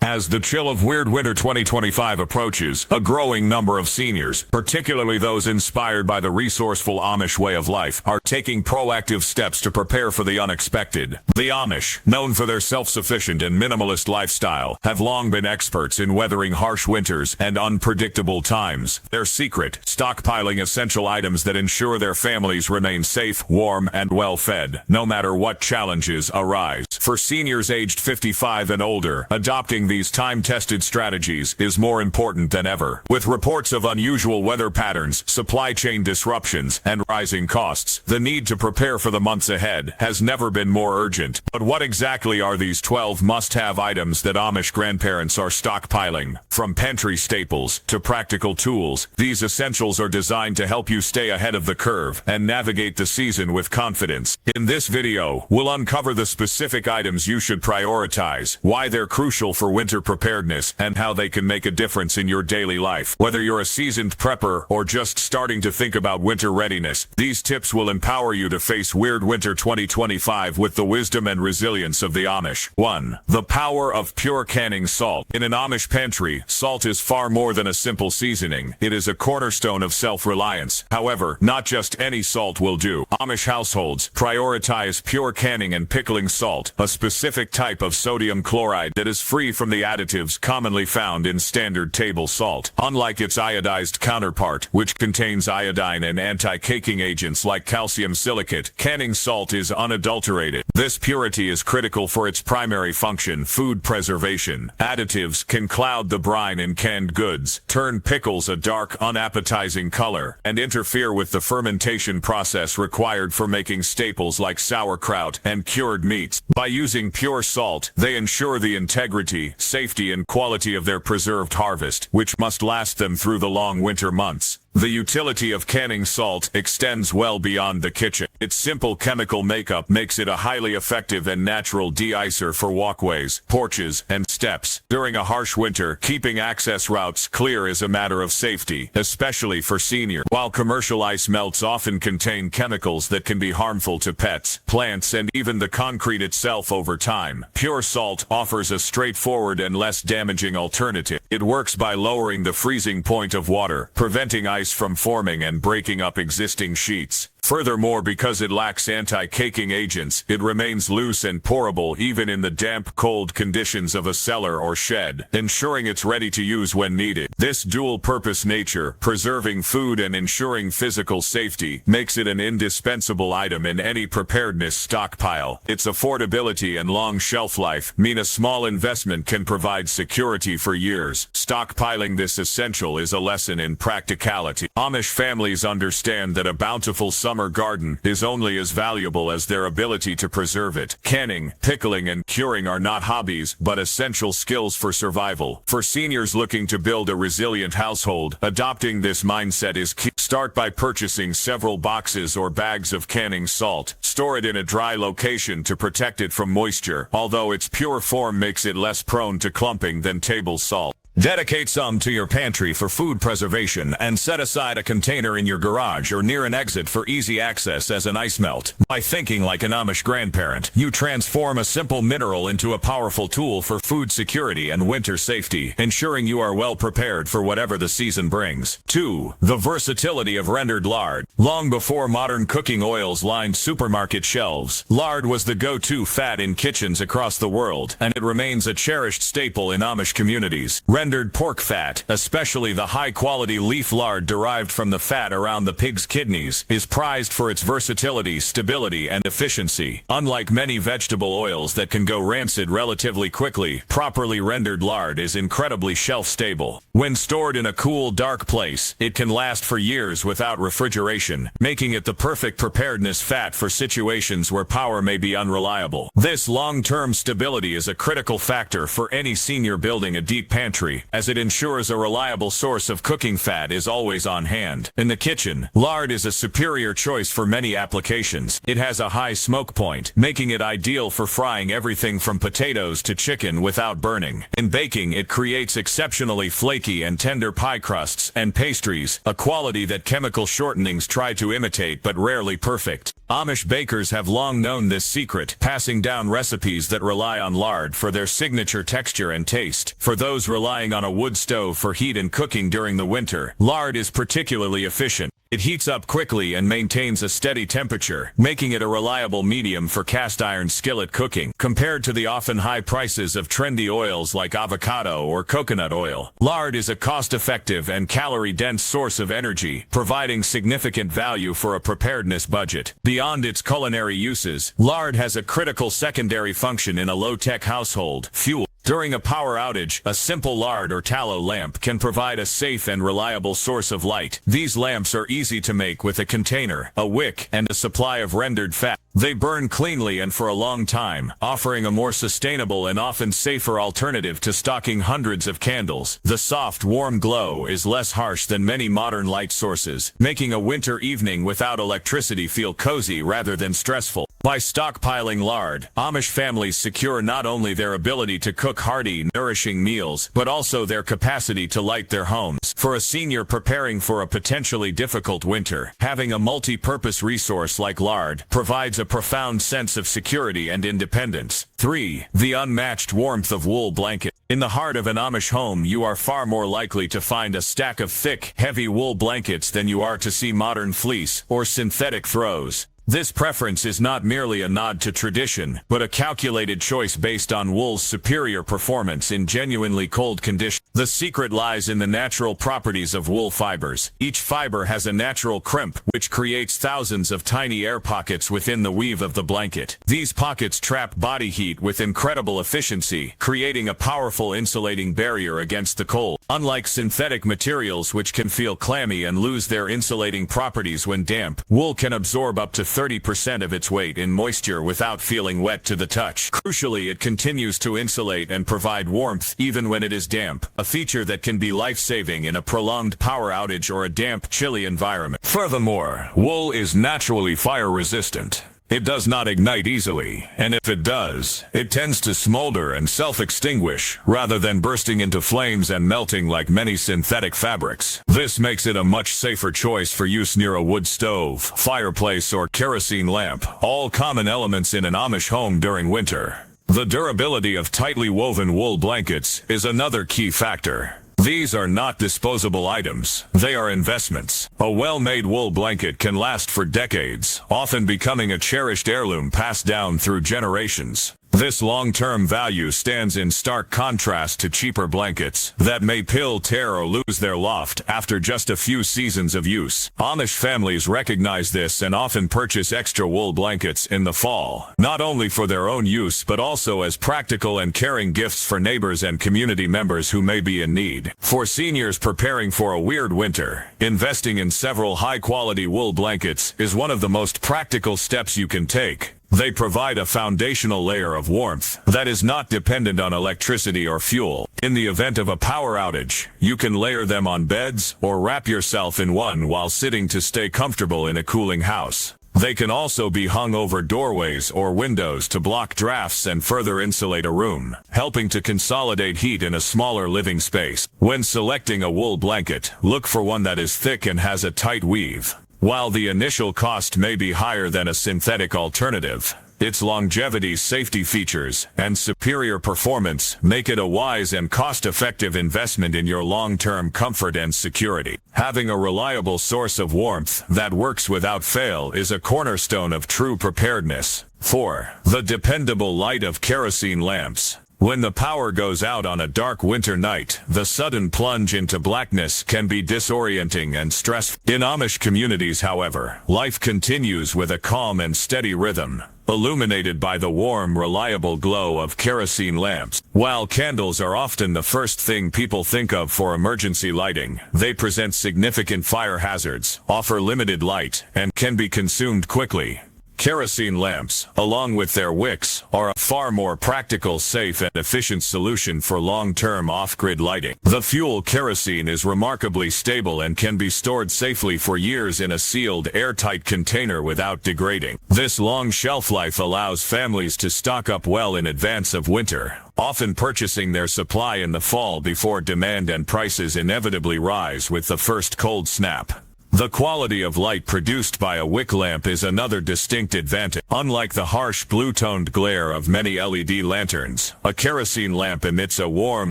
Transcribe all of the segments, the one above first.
As the chill of weird winter 2025 approaches, a growing number of seniors, particularly those inspired by the resourceful Amish way of life, are taking proactive steps to prepare for the unexpected. The Amish, known for their self-sufficient and minimalist lifestyle, have long been experts in weathering harsh winters and unpredictable times. Their secret, stockpiling essential items that ensure their families remain safe, warm, and well-fed, no matter what challenges arise. For seniors aged 55 and older, adopting these time-tested strategies is more important than ever. With reports of unusual weather patterns, supply chain disruptions, and rising costs, the need to prepare for the months ahead has never been more urgent. But what exactly are these 12 must-have items that Amish grandparents are stockpiling? From pantry staples to practical tools, these essentials are designed to help you stay ahead of the curve and navigate the season with confidence. In this video, we'll uncover the specific items you should prioritize, why they're crucial for winter preparedness, and how they can make a difference in your daily life. Whether you're a seasoned prepper or just starting to think about winter readiness, these tips will empower you to face weird winter 2025 with the wisdom and resilience of the Amish. 1. The power of pure canning salt. In an Amish pantry, salt is far more than a simple seasoning. It is a cornerstone of self-reliance. However, not just any salt will do. Amish households prioritize pure canning and pickling salt, a specific type of sodium chloride that is free from the additives commonly found in standard table salt. Unlike its iodized counterpart, which contains iodine and anti-caking agents like calcium silicate, canning salt is unadulterated. This purity is critical for its primary function, food preservation. Additives can cloud the brine in canned goods, turn pickles a dark, unappetizing color, and interfere with the fermentation process required for making staples like sauerkraut and cured meats. By using pure salt, they ensure the integrity, safety, and quality of their preserved harvest, which must last them through the long winter months. The utility of canning salt extends well beyond the kitchen. Its simple chemical makeup makes it a highly effective and natural de-icer for walkways, porches, and steps. During a harsh winter, keeping access routes clear is a matter of safety, especially for seniors. While commercial ice melts often contain chemicals that can be harmful to pets, plants, and even the concrete itself over time, pure salt offers a straightforward and less damaging alternative. It works by lowering the freezing point of water, preventing ice from forming and breaking up existing sheets. Furthermore, because it lacks anti-caking agents, it remains loose and pourable even in the damp, cold conditions of a cellar or shed, ensuring it's ready to use when needed. This dual-purpose nature, preserving food and ensuring physical safety, makes it an indispensable item in any preparedness stockpile. Its affordability and long shelf life mean a small investment can provide security for years. Stockpiling this essential is a lesson in practicality. Amish families understand that a bountiful summer garden is only as valuable as their ability to preserve it. Canning, pickling, and curing are not hobbies, but essential skills for survival. For seniors looking to build a resilient household, adopting this mindset is key. Start by purchasing several boxes or bags of canning salt. Store it in a dry location to protect it from moisture, although its pure form makes it less prone to clumping than table salt. Dedicate some to your pantry for food preservation and set aside a container in your garage or near an exit for easy access as an ice melt. By thinking like an Amish grandparent, you transform a simple mineral into a powerful tool for food security and winter safety, ensuring you are well prepared for whatever the season brings. 2. The versatility of rendered lard. Long before modern cooking oils lined supermarket shelves, lard was the go-to fat in kitchens across the world, and it remains a cherished staple in Amish communities. Rendered pork fat, especially the high-quality leaf lard derived from the fat around the pig's kidneys, is prized for its versatility, stability, and efficiency. Unlike many vegetable oils that can go rancid relatively quickly, properly rendered lard is incredibly shelf-stable. When stored in a cool, dark place, it can last for years without refrigeration, making it the perfect preparedness fat for situations where power may be unreliable. This long-term stability is a critical factor for any senior building a deep pantry, as it ensures a reliable source of cooking fat is always on hand. In the kitchen, lard is a superior choice for many applications. It has a high smoke point, making it ideal for frying everything from potatoes to chicken without burning. In baking, it creates exceptionally flaky and tender pie crusts and pastries, a quality that chemical shortenings try to imitate but rarely perfect. Amish bakers have long known this secret, passing down recipes that rely on lard for their signature texture and taste. For those relying on a wood stove for heat and cooking during the winter, lard is particularly efficient. It heats up quickly and maintains a steady temperature, making it a reliable medium for cast iron skillet cooking. Compared to the often high prices of trendy oils like avocado or coconut oil, lard is a cost-effective and calorie-dense source of energy, providing significant value for a preparedness budget. Beyond its culinary uses, lard has a critical secondary function in a low-tech household: fuel. During a power outage, a simple lard or tallow lamp can provide a safe and reliable source of light. These lamps are easy to make with a container, a wick, and a supply of rendered fat. They burn cleanly and for a long time, offering a more sustainable and often safer alternative to stocking hundreds of candles. The soft, warm glow is less harsh than many modern light sources, making a winter evening without electricity feel cozy rather than stressful. By stockpiling lard, Amish families secure not only their ability to cook hearty, nourishing meals, but also their capacity to light their homes. For a senior preparing for a potentially difficult winter, having a multi-purpose resource like lard provides a profound sense of security and independence. 3. The unmatched warmth of wool blanket. In the heart of an Amish home, you are far more likely to find a stack of thick, heavy wool blankets than you are to see modern fleece or synthetic throws. This preference is not merely a nod to tradition, but a calculated choice based on wool's superior performance in genuinely cold conditions. The secret lies in the natural properties of wool fibers. Each fiber has a natural crimp, which creates thousands of tiny air pockets within the weave of the blanket. These pockets trap body heat with incredible efficiency, creating a powerful insulating barrier against the cold. Unlike synthetic materials, which can feel clammy and lose their insulating properties when damp, wool can absorb up to 30% of its weight in moisture without feeling wet to the touch. Crucially, it continues to insulate and provide warmth even when it is damp, a feature that can be life-saving in a prolonged power outage or a damp, chilly environment. Furthermore, wool is naturally fire-resistant. It does not ignite easily, and if it does, it tends to smolder and self-extinguish, rather than bursting into flames and melting like many synthetic fabrics. This makes it a much safer choice for use near a wood stove, fireplace, or kerosene lamp, all common elements in an Amish home during winter. The durability of tightly woven wool blankets is another key factor. These are not disposable items, they are investments. A well-made wool blanket can last for decades, often becoming a cherished heirloom passed down through generations. This long-term value stands in stark contrast to cheaper blankets that may peel, tear, or lose their loft after just a few seasons of use. Amish families recognize this and often purchase extra wool blankets in the fall, not only for their own use but also as practical and caring gifts for neighbors and community members who may be in need. For seniors preparing for a weird winter, investing in several high-quality wool blankets is one of the most practical steps you can take. They provide a foundational layer of warmth that is not dependent on electricity or fuel. In the event of a power outage, you can layer them on beds or wrap yourself in one while sitting to stay comfortable in a cooling house. They can also be hung over doorways or windows to block drafts and further insulate a room, helping to consolidate heat in a smaller living space. When selecting a wool blanket, look for one that is thick and has a tight weave. While the initial cost may be higher than a synthetic alternative, its longevity, safety features, and superior performance make it a wise and cost-effective investment in your long-term comfort and security. Having a reliable source of warmth that works without fail is a cornerstone of true preparedness. 4. The dependable light of kerosene lamps. When the power goes out on a dark winter night, the sudden plunge into blackness can be disorienting and stressful. In Amish communities, however, life continues with a calm and steady rhythm, illuminated by the warm, reliable glow of kerosene lamps. While candles are often the first thing people think of for emergency lighting, they present significant fire hazards, offer limited light, and can be consumed quickly. Kerosene lamps, along with their wicks, are a far more practical, safe, and efficient solution for long-term off-grid lighting. The fuel kerosene is remarkably stable and can be stored safely for years in a sealed, airtight container without degrading. This long shelf life allows families to stock up well in advance of winter, often purchasing their supply in the fall before demand and prices inevitably rise with the first cold snap. The quality of light produced by a wick lamp is another distinct advantage. Unlike the harsh blue-toned glare of many LED lanterns, a kerosene lamp emits a warm,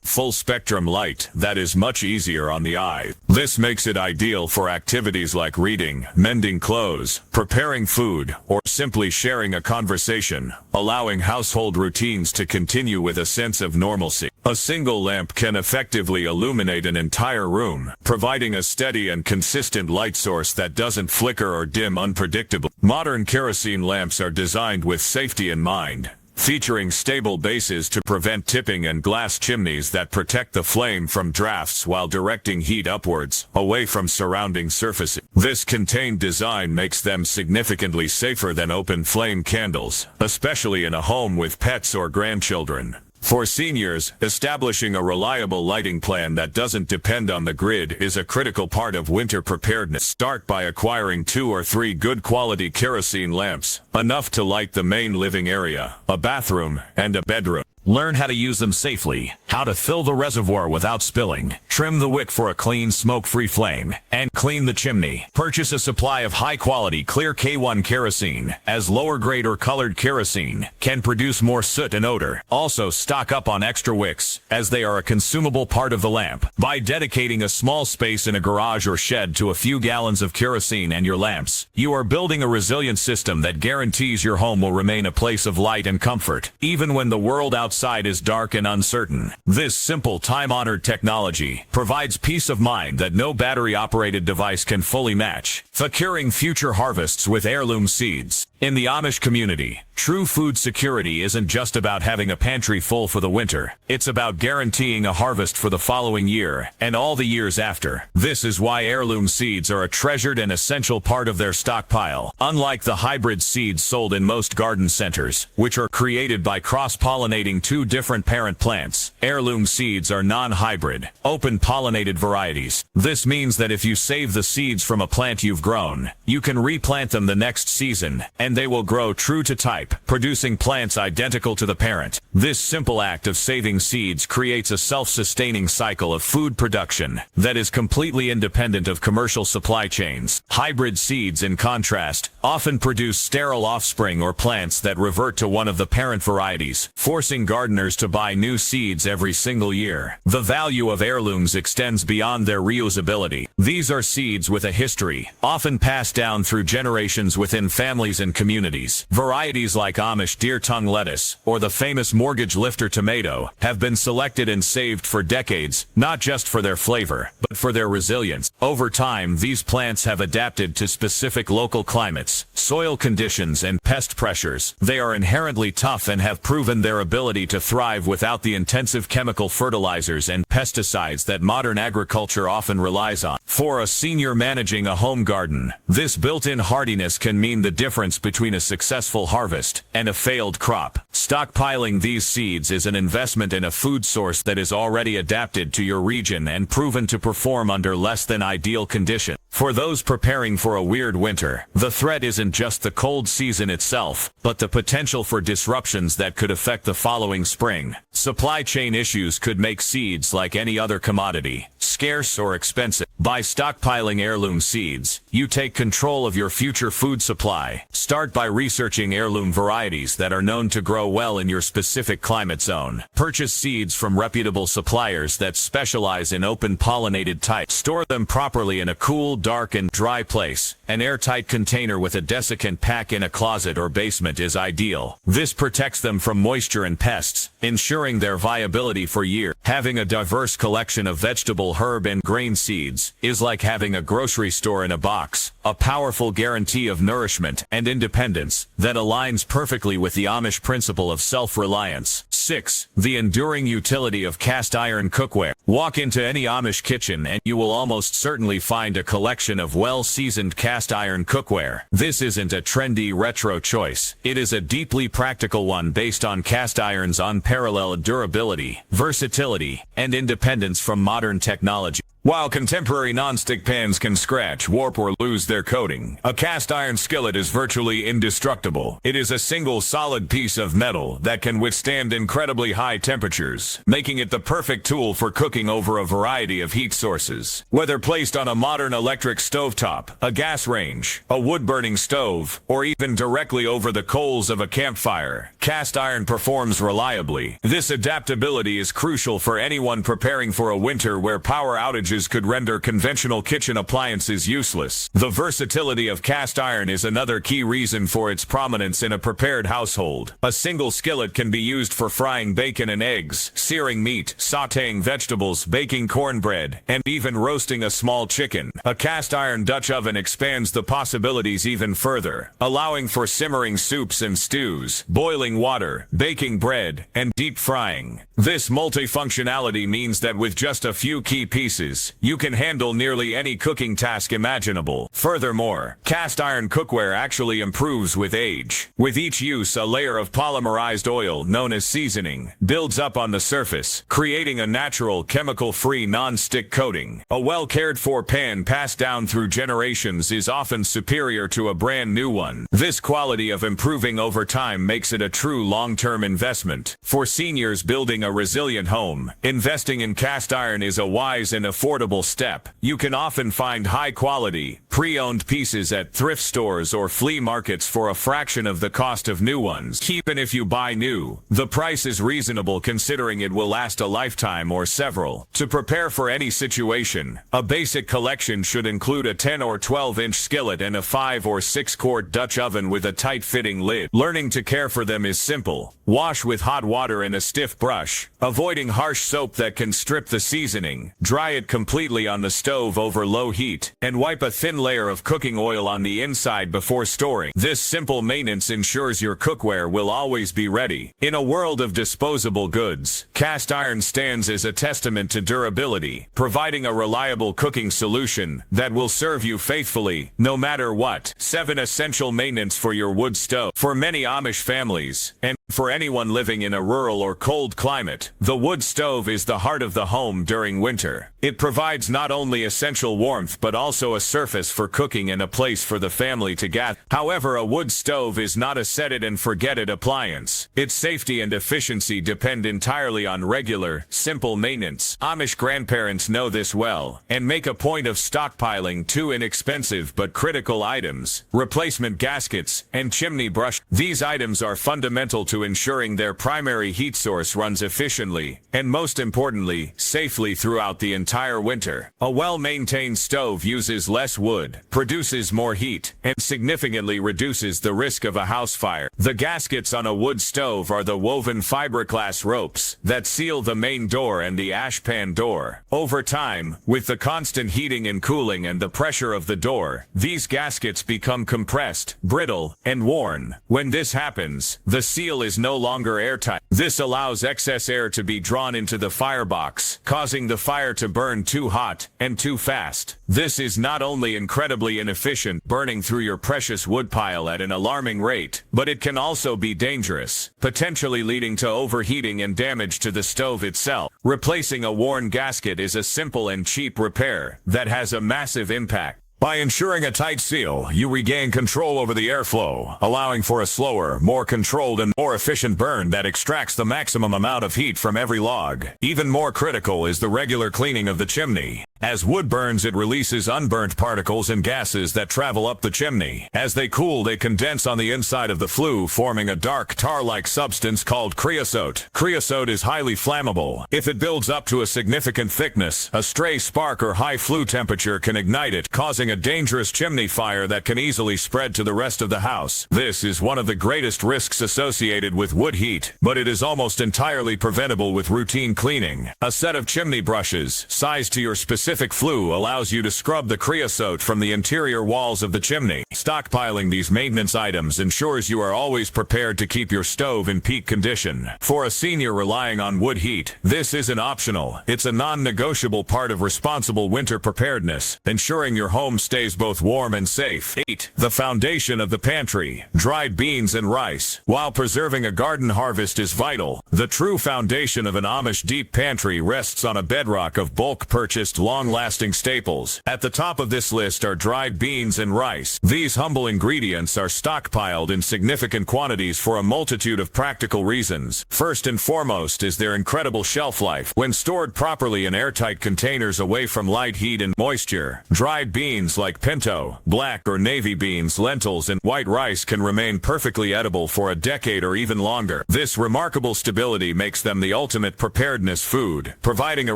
full-spectrum light that is much easier on the eye. This makes it ideal for activities like reading, mending clothes, preparing food, or simply sharing a conversation, allowing household routines to continue with a sense of normalcy. A single lamp can effectively illuminate an entire room, providing a steady and consistent light source that doesn't flicker or dim unpredictably. Modern kerosene lamps are designed with safety in mind, featuring stable bases to prevent tipping and glass chimneys that protect the flame from drafts while directing heat upwards, away from surrounding surfaces. This contained design makes them significantly safer than open flame candles, especially in a home with pets or grandchildren. For seniors, establishing a reliable lighting plan that doesn't depend on the grid is a critical part of winter preparedness. Start by acquiring 2 or 3 good quality kerosene lamps, enough to light the main living area, a bathroom, and a bedroom. Learn how to use them safely, how to fill the reservoir without spilling, trim the wick for a clean smoke-free flame, and clean the chimney. Purchase a supply of high-quality clear K1 kerosene, as lower-grade or colored kerosene can produce more soot and odor. Also, stock up on extra wicks, as they are a consumable part of the lamp. By dedicating a small space in a garage or shed to a few gallons of kerosene and your lamps, you are building a resilient system that guarantees your home will remain a place of light and comfort, even when the world outside is dark and uncertain. This simple, time-honored technology provides peace of mind that no battery-operated device can fully match. Securing future harvests with heirloom seeds. In the Amish community, true food security isn't just about having a pantry full for the winter. It's about guaranteeing a harvest for the following year and all the years after. This is why heirloom seeds are a treasured and essential part of their stockpile. Unlike the hybrid seeds sold in most garden centers, which are created by cross-pollinating 2 different parent plants, heirloom seeds are non-hybrid, open-pollinated varieties. This means that if you save the seeds from a plant you've grown, you can replant them the next season, and they will grow true to type, producing plants identical to the parent. This simple act of saving seeds creates a self-sustaining cycle of food production that is completely independent of commercial supply chains. Hybrid seeds, in contrast, often produce sterile offspring or plants that revert to one of the parent varieties, forcing gardeners to buy new seeds every single year. The value of heirlooms extends beyond their reusability. These are seeds with a history, often passed down through generations within families and communities. Varieties like Amish deer tongue lettuce or the famous mortgage lifter tomato have been selected and saved for decades, not just for their flavor, but for their resilience. Over time, these plants have adapted to specific local climates, soil conditions, and pest pressures. They are inherently tough and have proven their ability to thrive without the intensive chemical fertilizers and pesticides that modern agriculture often relies on. For a senior managing a home garden, this built-in hardiness can mean the difference between a successful harvest and a failed crop. Stockpiling these seeds is an investment in a food source that is already adapted to your region and proven to perform under less than ideal conditions. For those preparing for a weird winter, the threat isn't just the cold season itself, but the potential for disruptions that could affect the following spring. Supply chain issues could make seeds like any other commodity, scarce or expensive. By stockpiling heirloom seeds, you take control of your future food supply. Start by researching heirloom varieties that are known to grow well in your specific climate zone. Purchase seeds from reputable suppliers that specialize in open-pollinated types. Store them properly in a cool, dark, and dry place. An airtight container with a desiccant pack in a closet or basement is ideal. This protects them from moisture and pests, ensuring their viability for years. Having a diverse collection of vegetable, herb, and grain seeds is like having a grocery store in a box, a powerful guarantee of nourishment and independence that aligns perfectly with the Amish principle of self-reliance. 6. The enduring utility of cast iron cookware. Walk into any Amish kitchen and you will almost certainly find a collection of well-seasoned cast iron cookware. This isn't a trendy retro choice. It is a deeply practical one based on cast iron's unparalleled durability, versatility, and independence from modern technology. While contemporary nonstick pans can scratch, warp, or lose their coating, a cast iron skillet is virtually indestructible. It is a single solid piece of metal that can withstand incredibly high temperatures, making it the perfect tool for cooking over a variety of heat sources. Whether placed on a modern electric stovetop, a gas range, a wood-burning stove, or even directly over the coals of a campfire, cast iron performs reliably. This adaptability is crucial for anyone preparing for a winter where power outages could render conventional kitchen appliances useless. The versatility of cast iron is another key reason for its prominence in a prepared household. A single skillet can be used for frying bacon and eggs, searing meat, sautéing vegetables, baking cornbread, and even roasting a small chicken. A cast iron Dutch oven expands the possibilities even further, allowing for simmering soups and stews, boiling water, baking bread, and deep frying. This multifunctionality means that with just a few key pieces, you can handle nearly any cooking task imaginable. Furthermore, cast iron cookware actually improves with age. With each use, a layer of polymerized oil, known as seasoning, builds up on the surface, creating a natural, chemical-free non-stick coating. A well-cared-for pan passed down through generations is often superior to a brand new one. This quality of improving over time makes it a true long-term investment. For seniors building a resilient home, investing in cast iron is a wise and affordable step. You can often find high-quality, pre-owned pieces at thrift stores or flea markets for a fraction of the cost of new ones. Even if you buy new, the price is reasonable considering it will last a lifetime or several. To prepare for any situation, a basic collection should include a 10 or 12-inch skillet and a 5 or 6-quart Dutch oven with a tight-fitting lid. Learning to care for them is simple. Wash with hot water and a stiff brush, avoiding harsh soap that can strip the seasoning. Dry it completely on the stove over low heat, and wipe a thin layer of cooking oil on the inside before storing. This simple maintenance ensures your cookware will always be ready. In a world of disposable goods, cast iron stands as a testament to durability, providing a reliable cooking solution that will serve you faithfully, no matter what. 7 essential maintenance for your wood stove. For many Amish families, and for anyone living in a rural or cold climate, the wood stove is the heart of the home during winter. It provides not only essential warmth but also a surface for cooking and a place for the family to gather. However, a wood stove is not a set-it-and-forget-it appliance. Its safety and efficiency depend entirely on regular, simple maintenance. Amish grandparents know this well, and make a point of stockpiling 2 inexpensive but critical items: replacement gaskets and chimney brush. These items are fundamental to ensuring their primary heat source runs efficiently, and most importantly, safely throughout the entire winter. A well-maintained stove uses less wood, produces more heat, and significantly reduces the risk of a house fire. The gaskets on a wood stove are the woven fiberglass ropes that seal the main door and the ashpan door. Over time, with the constant heating and cooling and the pressure of the door, these gaskets become compressed, brittle, and worn. When this happens, the seal is no longer airtight. This allows excess air to be drawn into the firebox, causing the fire to burn too hot and too fast. This is not only incredibly inefficient, burning through your precious woodpile at an alarming rate, but it can also be dangerous, potentially leading to overheating and damage to the stove itself. Replacing a worn gasket is a simple and cheap repair that has a massive impact. By ensuring a tight seal, you regain control over the airflow, allowing for a slower, more controlled and more efficient burn that extracts the maximum amount of heat from every log. Even more critical is the regular cleaning of the chimney. As wood burns, it releases unburnt particles and gases that travel up the chimney. As they cool, they condense on the inside of the flue, forming a dark tar-like substance called creosote. Creosote is highly flammable. If it builds up to a significant thickness, a stray spark or high flue temperature can ignite it, causing a dangerous chimney fire that can easily spread to the rest of the house. This is one of the greatest risks associated with wood heat, but it is almost entirely preventable with routine cleaning. A set of chimney brushes, sized to your specific flue, allows you to scrub the creosote from the interior walls of the chimney. Stockpiling these maintenance items ensures you are always prepared to keep your stove in peak condition. For a senior relying on wood heat, this isn't optional. It's a non-negotiable part of responsible winter preparedness, ensuring your home stays both warm and safe. 8. The foundation of the pantry. Dried beans and rice. While preserving a garden harvest is vital, the true foundation of an Amish deep pantry rests on a bedrock of bulk purchased long long-lasting staples. At the top of this list are dried beans and rice. These humble ingredients are stockpiled in significant quantities for a multitude of practical reasons. First and foremost is their incredible shelf life. When stored properly in airtight containers away from light heat and moisture, dried beans like pinto, black or navy beans, lentils, and white rice can remain perfectly edible for a decade or even longer. This remarkable stability makes them the ultimate preparedness food, providing a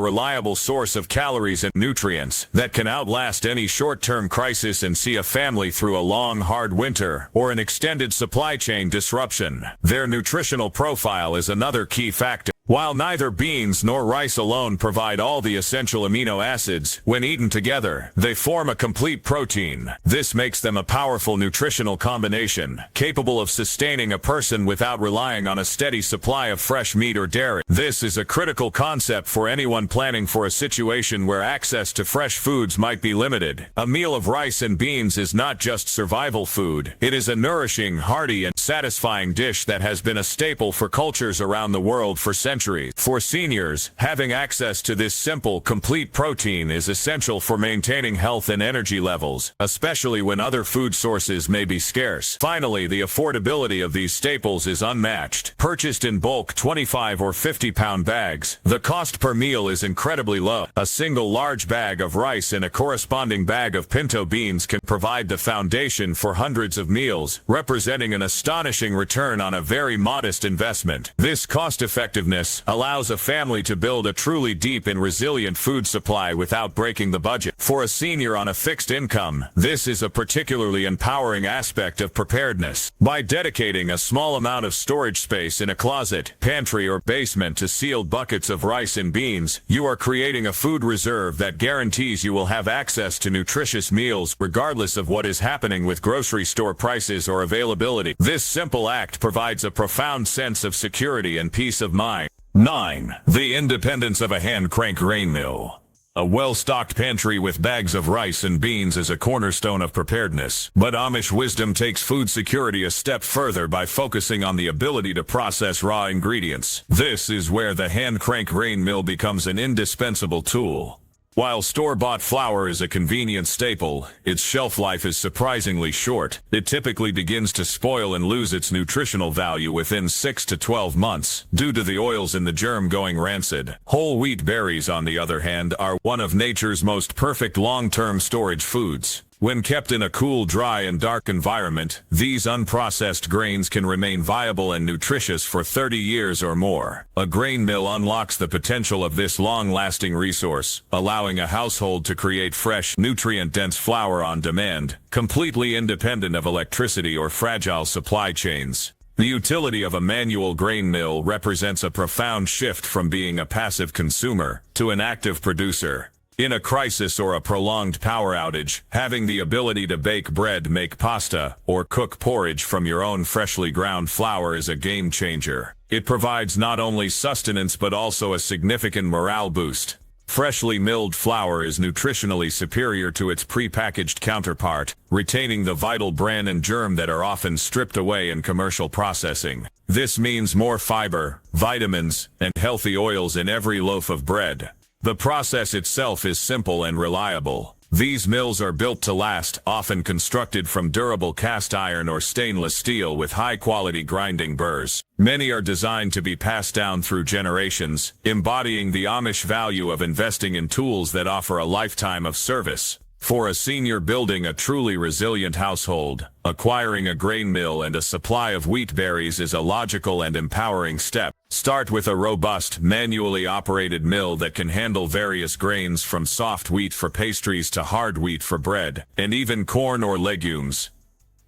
reliable source of calories and nutrients that can outlast any short-term crisis and see a family through a long, hard winter or an extended supply chain disruption. Their nutritional profile is another key factor. While neither beans nor rice alone provide all the essential amino acids, when eaten together, they form a complete protein. This makes them a powerful nutritional combination, capable of sustaining a person without relying on a steady supply of fresh meat or dairy. This is a critical concept for anyone planning for a situation where access to fresh foods might be limited. A meal of rice and beans is not just survival food. It is a nourishing, hearty, and satisfying dish that has been a staple for cultures around the world for centuries. For seniors, having access to this simple, complete protein is essential for maintaining health and energy levels, especially when other food sources may be scarce. Finally, the affordability of these staples is unmatched. Purchased in bulk 25 or 50-pound bags, the cost per meal is incredibly low. A single large bag of rice and a corresponding bag of pinto beans can provide the foundation for hundreds of meals, representing an astonishing return on a very modest investment. This cost-effectiveness allows a family to build a truly deep and resilient food supply without breaking the budget. For a senior on a fixed income, this is a particularly empowering aspect of preparedness. By dedicating a small amount of storage space in a closet, pantry, or basement to sealed buckets of rice and beans, you are creating a food reserve that guarantees you will have access to nutritious meals regardless of what is happening with grocery store prices or availability. This simple act provides a profound sense of security and peace of mind. 9. The independence of a hand-crank grain mill. A well-stocked pantry with bags of rice and beans is a cornerstone of preparedness. But Amish wisdom takes food security a step further by focusing on the ability to process raw ingredients. This is where the hand-crank grain mill becomes an indispensable tool. While store-bought flour is a convenient staple, its shelf life is surprisingly short. It typically begins to spoil and lose its nutritional value within 6 to 12 months, due to the oils in the germ going rancid. Whole wheat berries, on the other hand, are one of nature's most perfect long-term storage foods. When kept in a cool, dry, and dark environment, these unprocessed grains can remain viable and nutritious for 30 years or more. A grain mill unlocks the potential of this long-lasting resource, allowing a household to create fresh, nutrient-dense flour on demand, completely independent of electricity or fragile supply chains. The utility of a manual grain mill represents a profound shift from being a passive consumer to an active producer. In a crisis or a prolonged power outage, having the ability to bake bread, make pasta, or cook porridge from your own freshly ground flour is a game changer. It provides not only sustenance but also a significant morale boost. Freshly milled flour is nutritionally superior to its prepackaged counterpart, retaining the vital bran and germ that are often stripped away in commercial processing. This means more fiber, vitamins, and healthy oils in every loaf of bread. The process itself is simple and reliable. These mills are built to last, often constructed from durable cast iron or stainless steel with high-quality grinding burrs. Many are designed to be passed down through generations, embodying the Amish value of investing in tools that offer a lifetime of service. For a senior building a truly resilient household, acquiring a grain mill and a supply of wheat berries is a logical and empowering step. Start with a robust, manually operated mill that can handle various grains from soft wheat for pastries to hard wheat for bread, and even corn or legumes.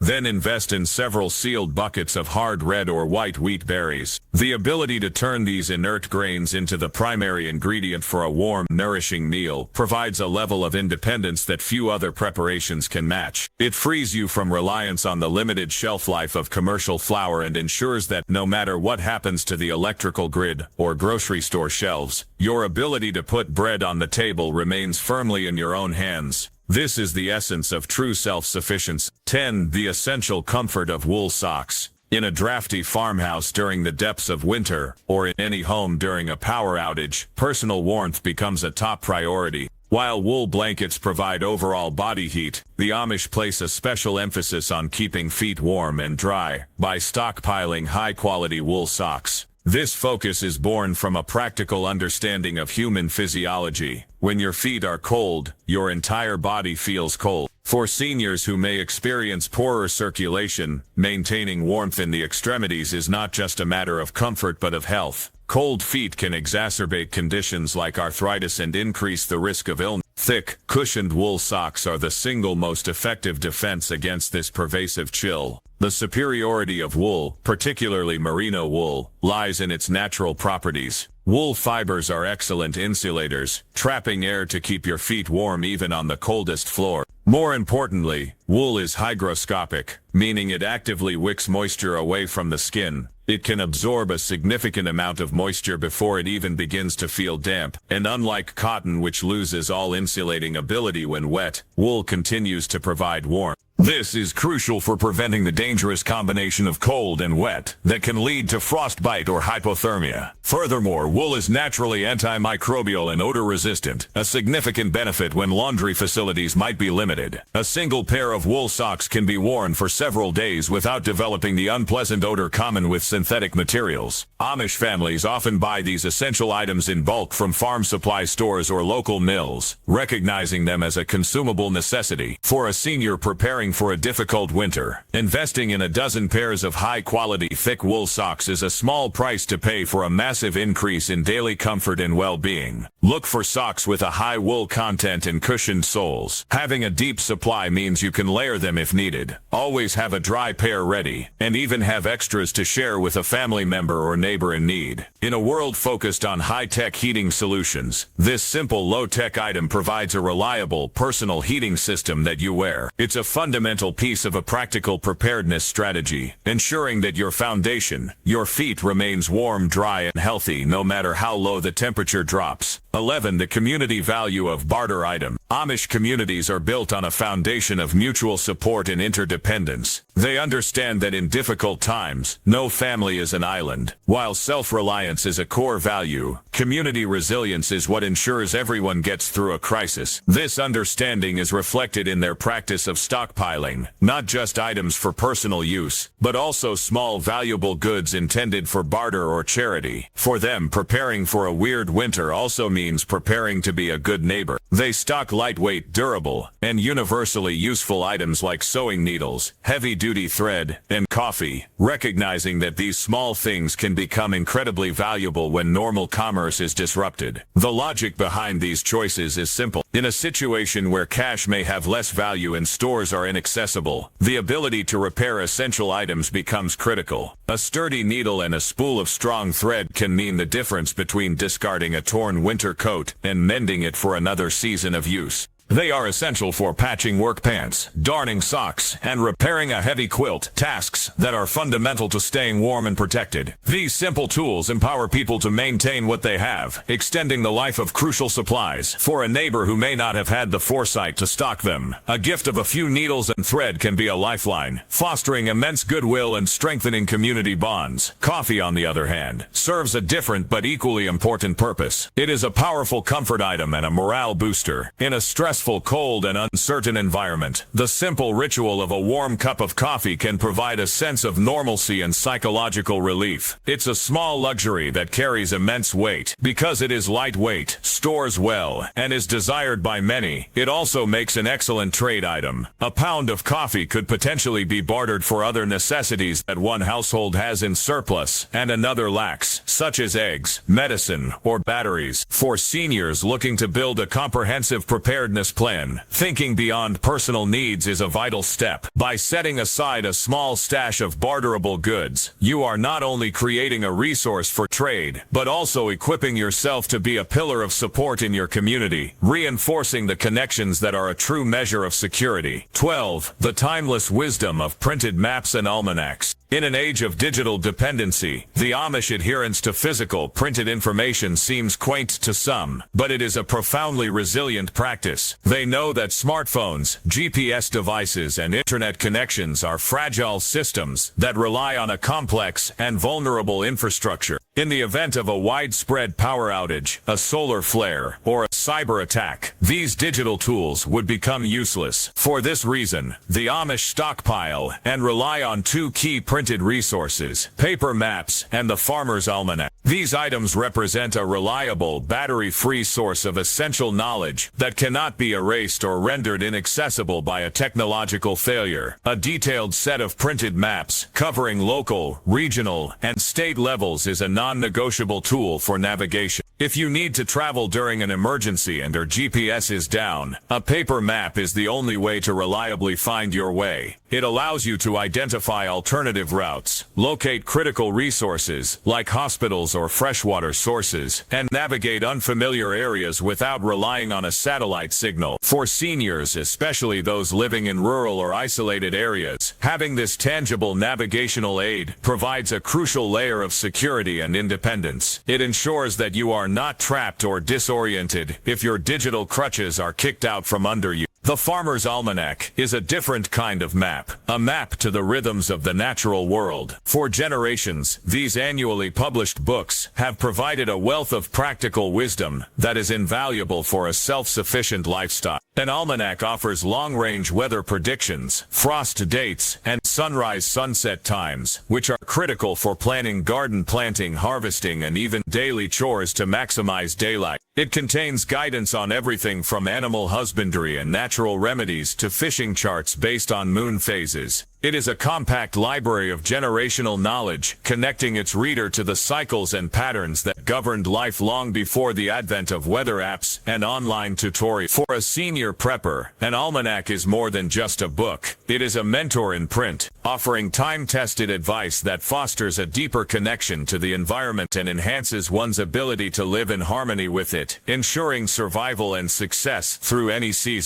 Then invest in several sealed buckets of hard red or white wheat berries. The ability to turn these inert grains into the primary ingredient for a warm, nourishing meal provides a level of independence that few other preparations can match. It frees you from reliance on the limited shelf life of commercial flour and ensures that, no matter what happens to the electrical grid or grocery store shelves, your ability to put bread on the table remains firmly in your own hands. This is the essence of true self-sufficiency. 10. The essential comfort of wool socks. In a drafty farmhouse during the depths of winter, or in any home during a power outage, personal warmth becomes a top priority. While wool blankets provide overall body heat, the Amish place a special emphasis on keeping feet warm and dry by stockpiling high-quality wool socks. This focus is born from a practical understanding of human physiology. When your feet are cold, your entire body feels cold. For seniors who may experience poorer circulation, maintaining warmth in the extremities is not just a matter of comfort but of health. Cold feet can exacerbate conditions like arthritis and increase the risk of illness. Thick, cushioned wool socks are the single most effective defense against this pervasive chill. The superiority of wool, particularly merino wool, lies in its natural properties. Wool fibers are excellent insulators, trapping air to keep your feet warm even on the coldest floor. More importantly, wool is hygroscopic, meaning it actively wicks moisture away from the skin. It can absorb a significant amount of moisture before it even begins to feel damp, and unlike cotton, which loses all insulating ability when wet, wool continues to provide warmth. This is crucial for preventing the dangerous combination of cold and wet that can lead to frostbite or hypothermia. Furthermore, wool is naturally antimicrobial and odor resistant, a significant benefit when laundry facilities might be limited. A single pair of wool socks can be worn for several days without developing the unpleasant odor common with synthetic materials. Amish families often buy these essential items in bulk from farm supply stores or local mills, recognizing them as a consumable necessity. For a senior preparing for a difficult winter, investing in a dozen pairs of high-quality thick wool socks is a small price to pay for a massive increase in daily comfort and well-being. Look for socks with a high wool content and cushioned soles. Having a deep supply means you can layer them if needed. Always have a dry pair ready, and even have extras to share with a family member or neighbor in need. In a world focused on high-tech heating solutions, this simple low-tech item provides a reliable, personal heating system that you wear. It's a fundamental piece of a practical preparedness strategy, ensuring that your foundation, your feet, remains warm, dry, and healthy no matter how low the temperature drops. 11. The community value of barter item. Amish communities are built on a foundation of mutual support and interdependence. They understand that in difficult times, no family is an island. While self-reliance is a core value, community resilience is what ensures everyone gets through a crisis. This understanding is reflected in their practice of stockpiling, not just items for personal use, but also small valuable goods intended for barter or charity. For them, preparing for a weird winter also means preparing to be a good neighbor. They stock lightweight, durable, and universally useful items like sewing needles, heavy-duty thread, and coffee, recognizing that these small things can become incredibly valuable when normal commerce is disrupted. The logic behind these choices is simple. In a situation where cash may have less value and stores are inaccessible, the ability to repair essential items becomes critical. A sturdy needle and a spool of strong thread can mean the difference between discarding a torn winter coat and mending it for another season of use. They are essential for patching work pants, darning socks, and repairing a heavy quilt, tasks that are fundamental to staying warm and protected. These simple tools empower people to maintain what they have, extending the life of crucial supplies. For a neighbor who may not have had the foresight to stock them, a gift of a few needles and thread can be a lifeline, fostering immense goodwill and strengthening community bonds. Coffee, on the other hand, serves a different but equally important purpose. It is a powerful comfort item and a morale booster. In a stressful, cold, and uncertain environment, the simple ritual of a warm cup of coffee can provide a sense of normalcy and psychological relief. It's a small luxury that carries immense weight. Because it is lightweight, stores well, and is desired by many, it also makes an excellent trade item. A pound of coffee could potentially be bartered for other necessities that one household has in surplus and another lacks, such as eggs, medicine, or batteries. For seniors looking to build a comprehensive preparedness plan, thinking beyond personal needs is a vital step. By setting aside a small stash of barterable goods, you are not only creating a resource for trade, but also equipping yourself to be a pillar of support in your community, reinforcing the connections that are a true measure of security. 12. The timeless wisdom of printed maps and almanacs. In an age of digital dependency, the Amish adherence to physical, printed information seems quaint to some, but it is a profoundly resilient practice. They know that smartphones, GPS devices, and internet connections are fragile systems that rely on a complex and vulnerable infrastructure. In the event of a widespread power outage, a solar flare, or a cyber attack, these digital tools would become useless. For this reason, the Amish stockpile and rely on two key printed resources, paper maps and the Farmer's Almanac. These items represent a reliable, battery-free source of essential knowledge that cannot be erased or rendered inaccessible by a technological failure. A detailed set of printed maps covering local, regional, and state levels is a non-negotiable tool for navigation. If you need to travel during an emergency and your GPS is down, a paper map is the only way to reliably find your way. It allows you to identify alternative routes, locate critical resources like hospitals or freshwater sources, and navigate unfamiliar areas without relying on a satellite signal. For seniors, especially those living in rural or isolated areas, having this tangible navigational aid provides a crucial layer of security and independence. It ensures that you are not trapped or disoriented if your digital crutches are kicked out from under you. The Farmer's Almanac is a different kind of map, a map to the rhythms of the natural world. For generations, these annually published books have provided a wealth of practical wisdom that is invaluable for a self-sufficient lifestyle. An almanac offers long-range weather predictions, frost dates, and sunrise-sunset times, which are critical for planning garden planting, harvesting, and even daily chores to maximize daylight. It contains guidance on everything from animal husbandry and natural remedies to fishing charts based on moon phases. It is a compact library of generational knowledge, connecting its reader to the cycles and patterns that governed life long before the advent of weather apps and online tutorials. For a senior prepper, an almanac is more than just a book. It is a mentor in print, offering time-tested advice that fosters a deeper connection to the environment and enhances one's ability to live in harmony with it, ensuring survival and success through any season.